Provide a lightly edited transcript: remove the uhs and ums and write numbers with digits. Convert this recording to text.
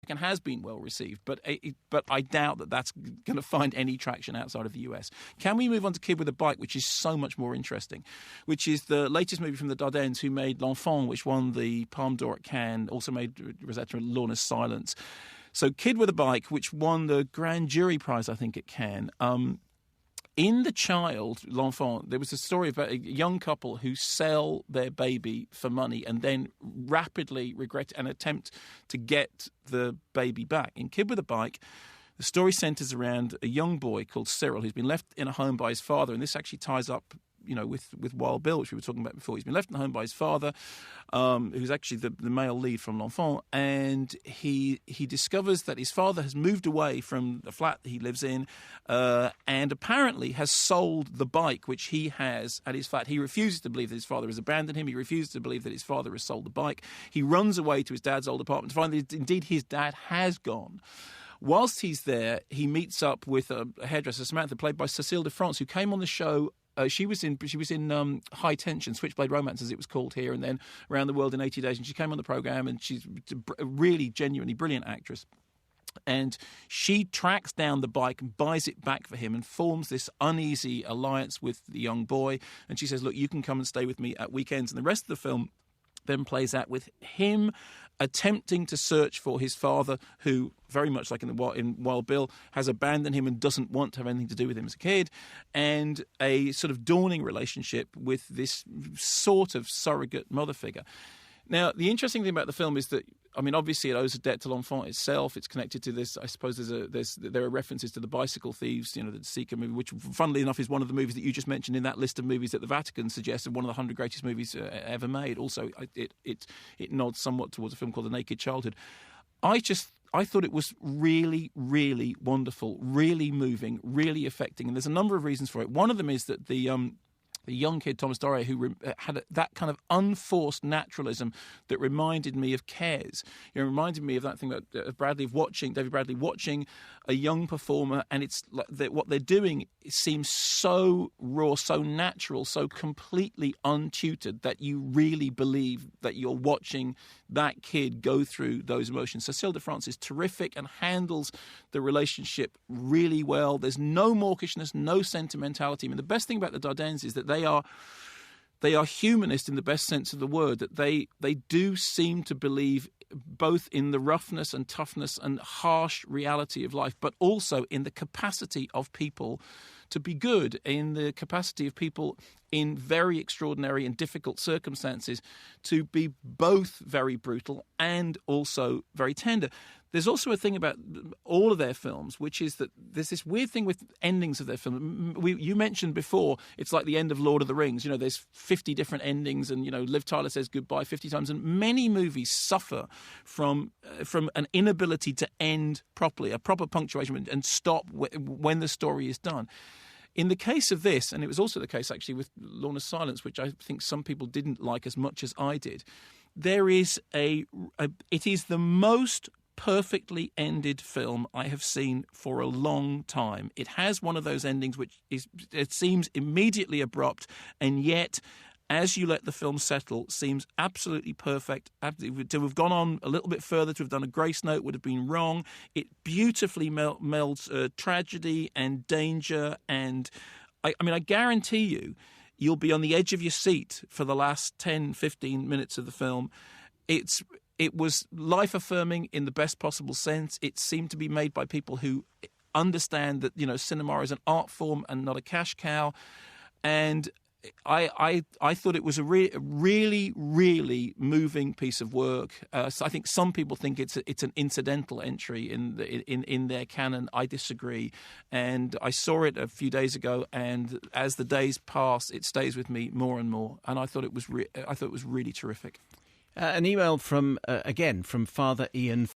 and has been well received, but I doubt that that's going to find any traction outside of the US. Can we move on to Kid with a Bike, which is so much more interesting, which is the latest movie from the Dardennes, who made L'Enfant, which won the Palme d'Or at Cannes, also made Rosetta and Lorna's Silence. So Kid with a Bike, which won the Grand Jury Prize, I think, at Cannes. In The Child, L'Enfant, there was a story about a young couple who sell their baby for money and then rapidly regret and attempt to get the baby back. In Kid with a Bike, the story centres around a young boy called Cyril who's been left in a home by his father, and this actually ties up with Wild Bill, which we were talking about before. He's been left at home by his father, who's actually the male lead from L'Enfant, and he discovers that his father has moved away from the flat that he lives in, and apparently has sold the bike which he has at his flat. He refuses to believe that his father has abandoned him. He refuses to believe that his father has sold the bike. He runs away to his dad's old apartment to find that indeed his dad has gone. Whilst he's there, he meets up with a hairdresser, Samantha, played by Cécile de France, who came on the show. She was in High Tension, Switchblade Romance, as it was called here, and then Around the World in 80 Days. And she came on the programme, and she's a really genuinely brilliant actress. And she tracks down the bike and buys it back for him and forms this uneasy alliance with the young boy. And she says, look, you can come and stay with me at weekends. And the rest of the film then plays out with him attempting to search for his father, who, very much like in Wild Bill, has abandoned him and doesn't want to have anything to do with him as a kid, and a sort of dawning relationship with this sort of surrogate mother figure. Now, the interesting thing about the film is that, I mean, obviously it owes a debt to L'Enfant itself. It's connected to this. I suppose there are references to the Bicycle Thieves, the Seeker movie, which, funnily enough, is one of the movies that you just mentioned in that list of movies that the Vatican suggested, one of the 100 greatest movies ever made. Also, it nods somewhat towards a film called The Naked Childhood. I thought it was really, really wonderful, really moving, really affecting, and there's a number of reasons for it. One of them is that the young kid, Thomas Doré, who had that kind of unforced naturalism that reminded me of Cares. It reminded me of that thing about David Bradley watching a young performer, and it's like what they're doing seems so raw, so natural, so completely untutored that you really believe that you're watching that kid go through those emotions. Cécile de France is terrific and handles the relationship really well. There's no mawkishness, no sentimentality. I mean, the best thing about the Dardennes is that they are humanist in the best sense of the word, that they do seem to believe both in the roughness and toughness and harsh reality of life, but also in the capacity of people to be good, in the capacity of people in very extraordinary and difficult circumstances to be both very brutal and also very tender. There's also a thing about all of their films, which is that there's this weird thing with endings of their film. You mentioned before, it's like the end of Lord of the Rings. There's 50 different endings, and, Liv Tyler says goodbye 50 times. And many movies suffer from an inability to end properly, a proper punctuation, and stop when the story is done. In the case of this, and it was also the case actually with Lorna's Silence, which I think some people didn't like as much as I did, there is it is the most perfectly ended film I have seen for a long time. It has one of those endings which it seems immediately abrupt, and yet, as you let the film settle, seems absolutely perfect. To have gone on a little bit further, to have done a grace note, would have been wrong. It beautifully melds tragedy and danger, and I guarantee you'll be on the edge of your seat for the last 10, 15 minutes of the film. It was life-affirming in the best possible sense. It seemed to be made by people who understand that, cinema is an art form and not a cash cow. And I thought it was a really, really moving piece of work. So I think some people think it's an incidental entry in their canon. I disagree, and I saw it a few days ago, and as the days pass, it stays with me more and more. And I thought it was really terrific. An email from Father Ian